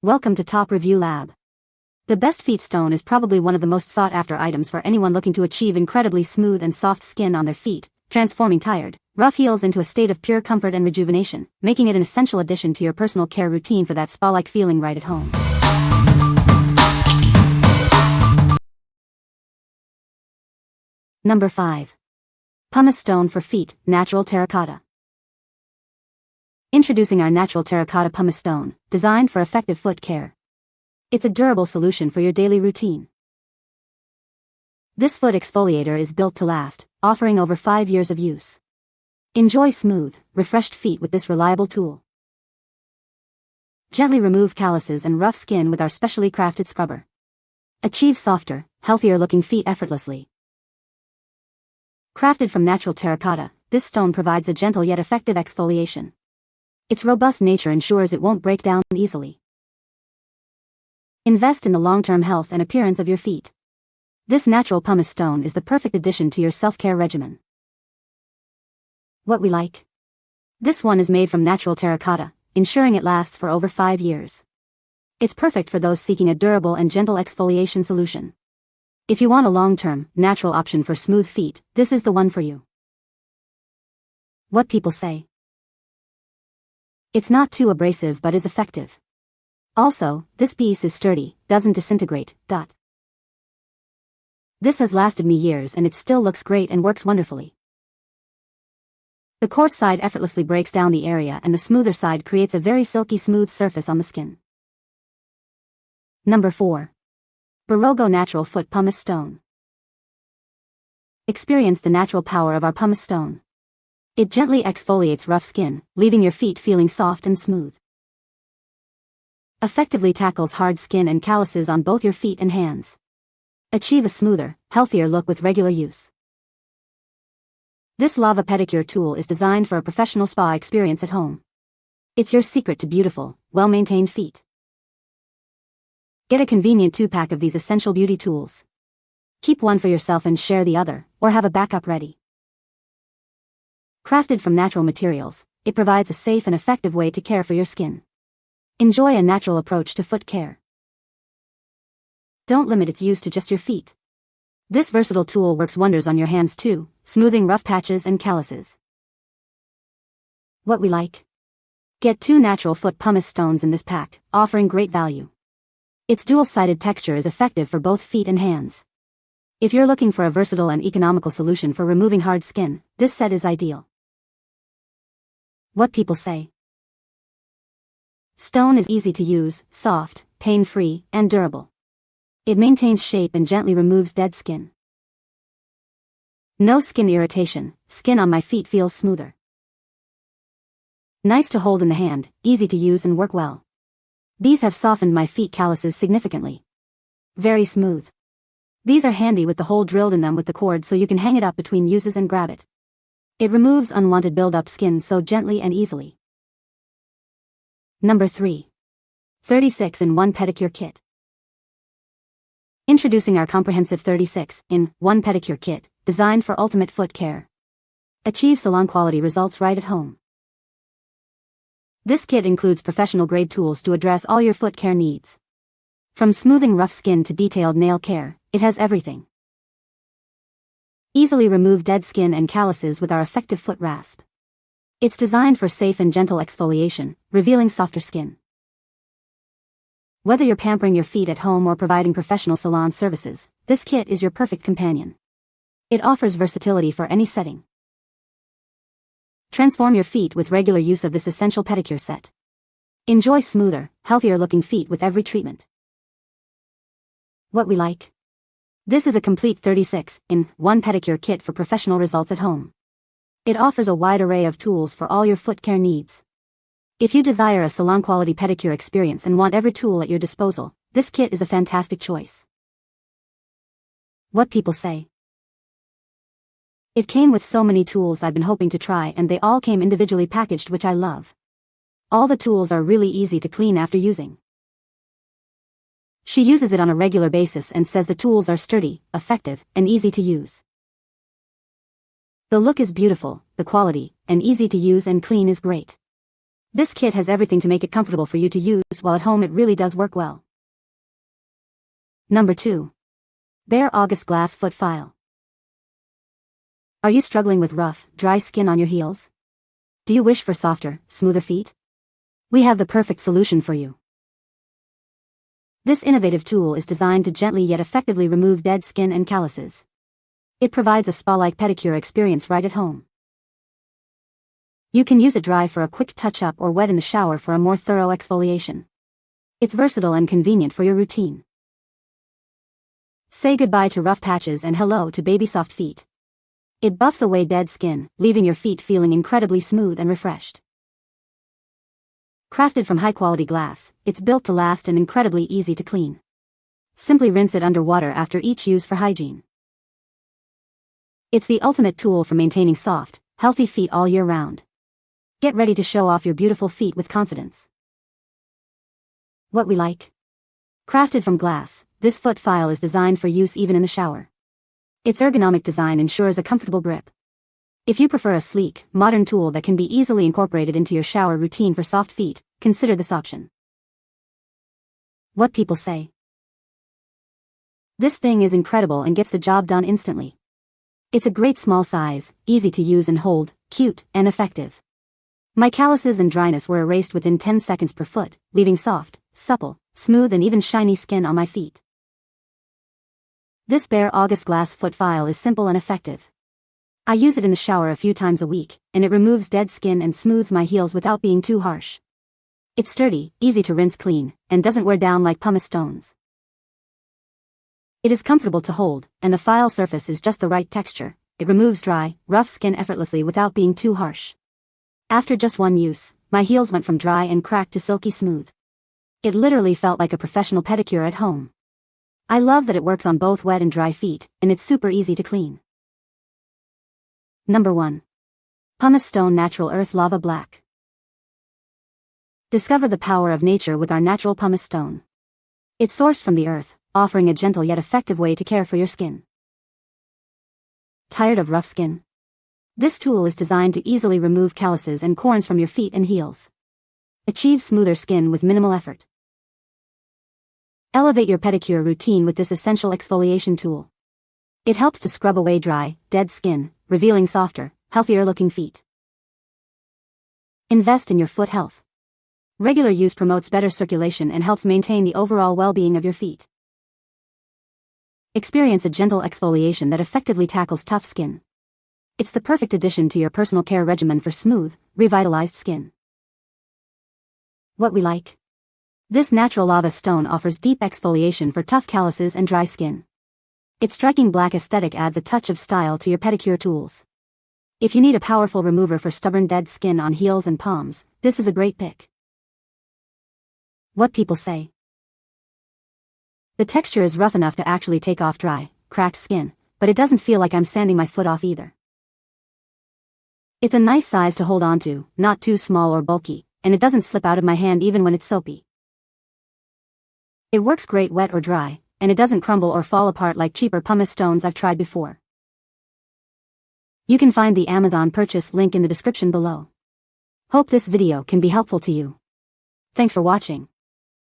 Welcome to Top Review Lab. The best feet stone is probably one of the most sought-after items for anyone looking to achieve incredibly smooth and soft skin on their feet, transforming tired, rough heels into a state of pure comfort and rejuvenation, making it an essential addition to your personal care routine for that spa-like feeling right at home. Number 5. Pumice Stone for Feet, Natural Terra-Cotta. Introducing our natural terracotta pumice stone, designed for effective foot care. It's a durable solution for your daily routine. This foot exfoliator is built to last, offering over 5 years of use. Enjoy smooth, refreshed feet with this reliable tool. Gently remove calluses and rough skin with our specially crafted scrubber. Achieve softer, healthier-looking feet effortlessly. Crafted from natural terracotta, this stone provides a gentle yet effective exfoliation. Its robust nature ensures it won't break down easily. Invest in the long-term health and appearance of your feet. This natural pumice stone is the perfect addition to your self-care regimen. What we like? This one is made from natural terracotta, ensuring it lasts for over 5 years. It's perfect for those seeking a durable and gentle exfoliation solution. If you want a long-term, natural option for smooth feet, this is the one for you. What people say? It's not too abrasive but is effective. Also, this piece is sturdy, doesn't disintegrate. This has lasted me years and it still looks great and works wonderfully. The coarse side effortlessly breaks down the area and the smoother side creates a very silky smooth surface on the skin. Number 4. Borogo Natural Foot Pumice Stone. Experience the natural power of our pumice stone. It gently exfoliates rough skin, leaving your feet feeling soft and smooth. Effectively tackles hard skin and calluses on both your feet and hands. Achieve a smoother, healthier look with regular use. This lava pedicure tool is designed for a professional spa experience at home. It's your secret to beautiful, well-maintained feet. Get a convenient 2-pack of these essential beauty tools. Keep one for yourself and share the other, or have a backup ready. Crafted from natural materials, it provides a safe and effective way to care for your skin. Enjoy a natural approach to foot care. Don't limit its use to just your feet. This versatile tool works wonders on your hands too, smoothing rough patches and calluses. What we like? Get 2 natural foot pumice stones in this pack, offering great value. Its dual-sided texture is effective for both feet and hands. If you're looking for a versatile and economical solution for removing hard skin, this set is ideal. What people say? Stone is easy to use, soft, pain-free, and durable. It maintains shape and gently removes dead skin. No skin irritation, skin on my feet feels smoother. Nice to hold in the hand, easy to use and work well. These have softened my feet calluses significantly. Very smooth. These are handy with the hole drilled in them with the cord so you can hang it up between uses and grab it. It removes unwanted build-up skin so gently and easily. Number 3. 36-in-1 Pedicure Kit. Introducing our comprehensive 36-in-1 Pedicure Kit, designed for ultimate foot care. Achieve salon-quality results right at home. This kit includes professional-grade tools to address all your foot care needs. From smoothing rough skin to detailed nail care, it has everything. Easily remove dead skin and calluses with our effective foot rasp. It's designed for safe and gentle exfoliation, revealing softer skin. Whether you're pampering your feet at home or providing professional salon services, this kit is your perfect companion. It offers versatility for any setting. Transform your feet with regular use of this essential pedicure set. Enjoy smoother, healthier-looking feet with every treatment. What we like? This is a complete 36-in-1 pedicure kit for professional results at home. It offers a wide array of tools for all your foot care needs. If you desire a salon-quality pedicure experience and want every tool at your disposal, this kit is a fantastic choice. What people say? It came with so many tools I've been hoping to try and they all came individually packaged, which I love. All the tools are really easy to clean after using. She uses it on a regular basis and says the tools are sturdy, effective, and easy to use. The look is beautiful, the quality, and easy to use and clean is great. This kit has everything to make it comfortable for you to use, while at home it really does work well. Number 2. Bare August Glass Foot File. Are you struggling with rough, dry skin on your heels? Do you wish for softer, smoother feet? We have the perfect solution for you. This innovative tool is designed to gently yet effectively remove dead skin and calluses. It provides a spa-like pedicure experience right at home. You can use it dry for a quick touch-up or wet in the shower for a more thorough exfoliation. It's versatile and convenient for your routine. Say goodbye to rough patches and hello to baby soft feet. It buffs away dead skin, leaving your feet feeling incredibly smooth and refreshed. Crafted from high-quality glass, it's built to last and incredibly easy to clean. Simply rinse it under water after each use for hygiene. It's the ultimate tool for maintaining soft, healthy feet all year round. Get ready to show off your beautiful feet with confidence. What we like. Crafted from glass, this foot file is designed for use even in the shower. Its ergonomic design ensures a comfortable grip. If you prefer a sleek, modern tool that can be easily incorporated into your shower routine for soft feet, consider this option. What people say. This thing is incredible and gets the job done instantly. It's a great small size, easy to use and hold, cute, and effective. My calluses and dryness were erased within 10 seconds per foot, leaving soft, supple, smooth and even shiny skin on my feet. This Bare August Glass Foot File is simple and effective. I use it in the shower a few times a week, and it removes dead skin and smooths my heels without being too harsh. It's sturdy, easy to rinse clean, and doesn't wear down like pumice stones. It is comfortable to hold, and the file surface is just the right texture. It removes dry, rough skin effortlessly without being too harsh. After just one use, my heels went from dry and cracked to silky smooth. It literally felt like a professional pedicure at home. I love that it works on both wet and dry feet, and it's super easy to clean. Number 1. Pumice Stone Natural Earth Lava Black. Discover the power of nature with our natural pumice stone. It's sourced from the earth, offering a gentle yet effective way to care for your skin. Tired of rough skin? This tool is designed to easily remove calluses and corns from your feet and heels. Achieve smoother skin with minimal effort. Elevate your pedicure routine with this essential exfoliation tool. It helps to scrub away dry, dead skin, revealing softer, healthier-looking feet. Invest in your foot health. Regular use promotes better circulation and helps maintain the overall well-being of your feet. Experience a gentle exfoliation that effectively tackles tough skin. It's the perfect addition to your personal care regimen for smooth, revitalized skin. What we like. This natural lava stone offers deep exfoliation for tough calluses and dry skin. Its striking black aesthetic adds a touch of style to your pedicure tools. If you need a powerful remover for stubborn dead skin on heels and palms, this is a great pick. What people say. The texture is rough enough to actually take off dry, cracked skin, but it doesn't feel like I'm sanding my foot off either. It's a nice size to hold on to, not too small or bulky, and it doesn't slip out of my hand even when it's soapy. It works great wet or dry, and it doesn't crumble or fall apart like cheaper pumice stones I've tried before. You can find the Amazon purchase link in the description below. Hope this video can be helpful to you. Thanks for watching.